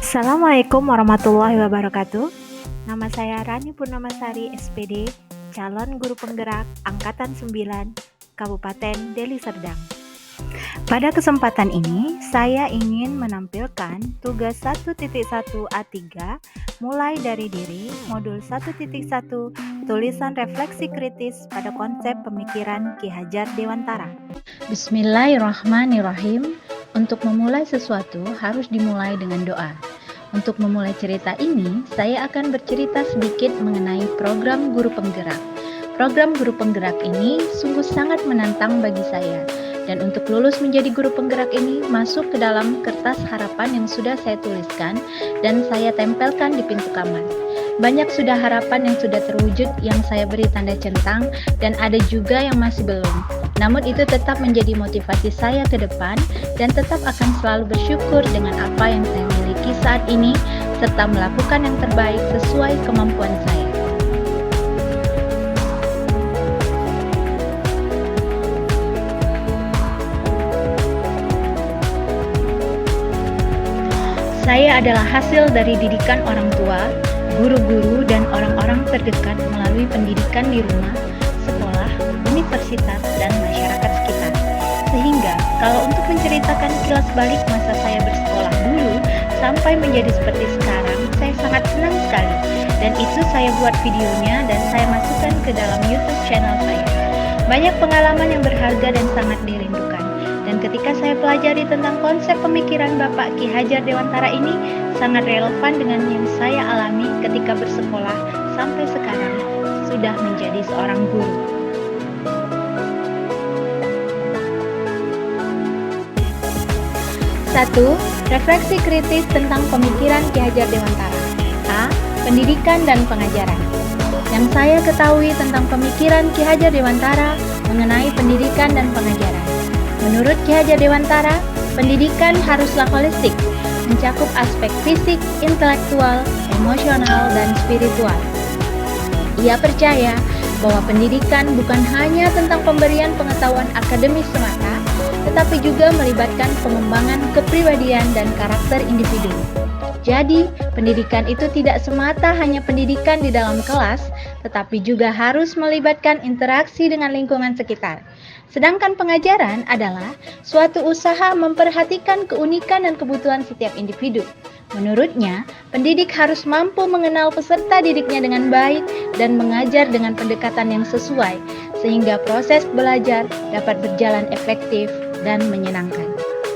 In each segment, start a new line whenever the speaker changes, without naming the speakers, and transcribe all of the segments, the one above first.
Assalamualaikum warahmatullahi wabarakatuh. Nama saya Rani Purnamasari, SPD, calon guru penggerak Angkatan 9, Kabupaten Deli Serdang. Pada kesempatan ini, saya ingin menampilkan tugas 1.1 A3 mulai dari diri, modul 1.1, tulisan refleksi kritis pada konsep pemikiran Ki Hajar Dewantara.
Bismillahirrahmanirrahim. Untuk memulai sesuatu harus dimulai dengan doa. Untuk memulai cerita ini, saya akan bercerita sedikit mengenai program guru penggerak. Program guru penggerak ini sungguh sangat menantang bagi saya. Dan untuk lulus menjadi guru penggerak ini masuk ke dalam kertas harapan yang sudah saya tuliskan dan saya tempelkan di pintu kamar. Banyak sudah harapan yang sudah terwujud yang saya beri tanda centang dan ada juga yang masih belum. Namun itu tetap menjadi motivasi saya ke depan dan tetap akan selalu bersyukur dengan apa yang saya miliki saat ini serta melakukan yang terbaik sesuai kemampuan saya. Saya adalah hasil dari didikan orang tua, guru-guru, dan orang-orang terdekat melalui pendidikan di rumah, sekolah, universitas, dan masyarakat sekitar. Sehingga, kalau untuk menceritakan kilas balik masa saya bersekolah dulu sampai menjadi seperti sekarang, saya sangat senang sekali. Dan itu saya buat videonya dan saya masukkan ke dalam YouTube channel saya. Banyak pengalaman yang berharga dan sangat dirindukan. Dan ketika saya pelajari tentang konsep pemikiran Bapak Ki Hajar Dewantara ini sangat relevan dengan yang saya alami ketika bersekolah sampai sekarang sudah menjadi seorang guru. Satu, refleksi kritis tentang pemikiran Ki Hajar Dewantara. A. Pendidikan dan pengajaran. Yang saya ketahui tentang pemikiran Ki Hajar Dewantara mengenai pendidikan dan pengajaran. Menurut Ki Hajar Dewantara, pendidikan haruslah holistik, mencakup aspek fisik, intelektual, emosional, dan spiritual. Ia percaya bahwa pendidikan bukan hanya tentang pemberian pengetahuan akademis semata, tetapi juga melibatkan pengembangan kepribadian dan karakter individu. Jadi, pendidikan itu tidak semata hanya pendidikan di dalam kelas, tetapi juga harus melibatkan interaksi dengan lingkungan sekitar. Sedangkan pengajaran adalah suatu usaha memperhatikan keunikan dan kebutuhan setiap individu. Menurutnya, pendidik harus mampu mengenal peserta didiknya dengan baik dan mengajar dengan pendekatan yang sesuai, sehingga proses belajar dapat berjalan efektif dan menyenangkan.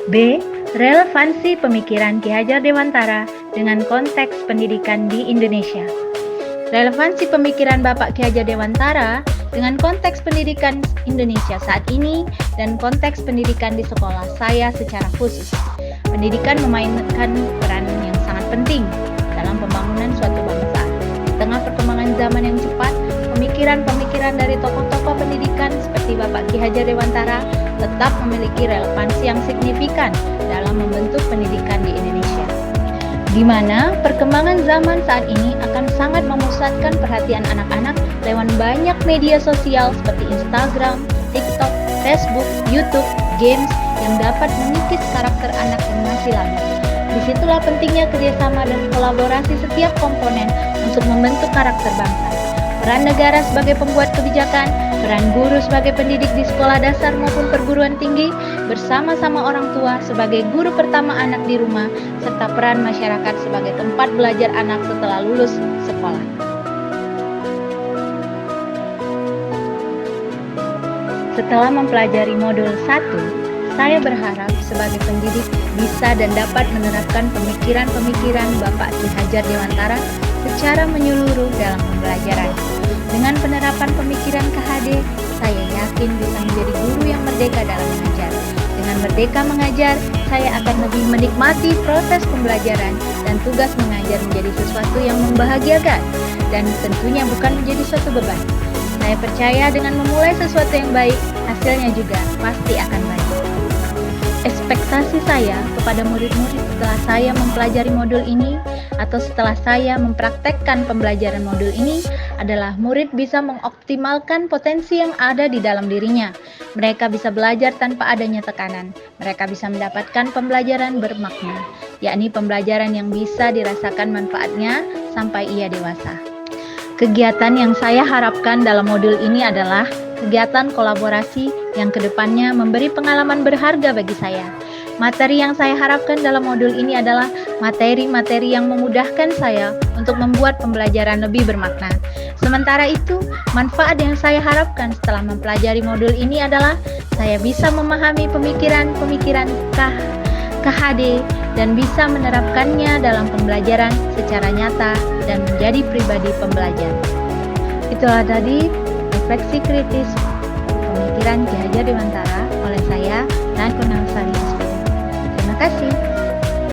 B. Relevansi pemikiran Ki Hajar Dewantara dengan konteks pendidikan di Indonesia. Relevansi pemikiran Bapak Ki Hajar Dewantara dengan konteks pendidikan Indonesia saat ini dan konteks pendidikan di sekolah saya secara khusus. Pendidikan memainkan peran yang sangat penting dalam pembangunan suatu bangsa. Di tengah perkembangan zaman yang cepat, pemikiran-pemikiran dari tokoh-tokoh pendidikan seperti Bapak Ki Hajar Dewantara tetap memiliki relevansi yang signifikan dalam membentuk pendidikan di Indonesia. Di mana perkembangan zaman saat ini akan sangat memusatkan perhatian anak-anak lewat banyak media sosial seperti Instagram, TikTok, Facebook, YouTube, games yang dapat mengikis karakter anak yang masih lama. Disitulah pentingnya kerjasama dan kolaborasi setiap komponen untuk membentuk karakter bangsa. Peran negara sebagai pembuat kebijakan, peran guru sebagai pendidik di sekolah dasar maupun perguruan tinggi, bersama-sama orang tua sebagai guru pertama anak di rumah, serta peran masyarakat sebagai tempat belajar anak setelah lulus sekolah. Setelah mempelajari modul 1, saya berharap sebagai pendidik bisa dan dapat menerapkan pemikiran-pemikiran Bapak Ki Hajar Dewantara secara menyeluruh dalam pembelajaran. Dengan penerapan pemikiran KHD, saya yakin bisa menjadi guru yang merdeka dalam mengajar. Dengan merdeka mengajar, saya akan lebih menikmati proses pembelajaran dan tugas mengajar menjadi sesuatu yang membahagiakan dan tentunya bukan menjadi suatu beban. Saya percaya dengan memulai sesuatu yang baik, hasilnya juga pasti akan baik. Ekspektasi saya kepada murid-murid setelah saya mempelajari modul ini atau setelah saya mempraktekkan pembelajaran modul ini adalah murid bisa mengoptimalkan potensi yang ada di dalam dirinya. Mereka bisa belajar tanpa adanya tekanan. Mereka bisa mendapatkan pembelajaran bermakna. yakni pembelajaran yang bisa dirasakan manfaatnya sampai ia dewasa. Kegiatan yang saya harapkan dalam modul ini adalah kegiatan kolaborasi yang kedepannya memberi pengalaman berharga bagi saya. Materi yang saya harapkan dalam modul ini adalah materi-materi yang memudahkan saya untuk membuat pembelajaran lebih bermakna. Sementara itu, manfaat yang saya harapkan setelah mempelajari modul ini adalah saya bisa memahami pemikiran-pemikiran KHD dan bisa menerapkannya dalam pembelajaran secara nyata dan menjadi pribadi pembelajar. Itulah tadi refleksi kritis pemikiran Ki Hajar Dewantara oleh saya, Rani Purnamasari SPD. Terima kasih.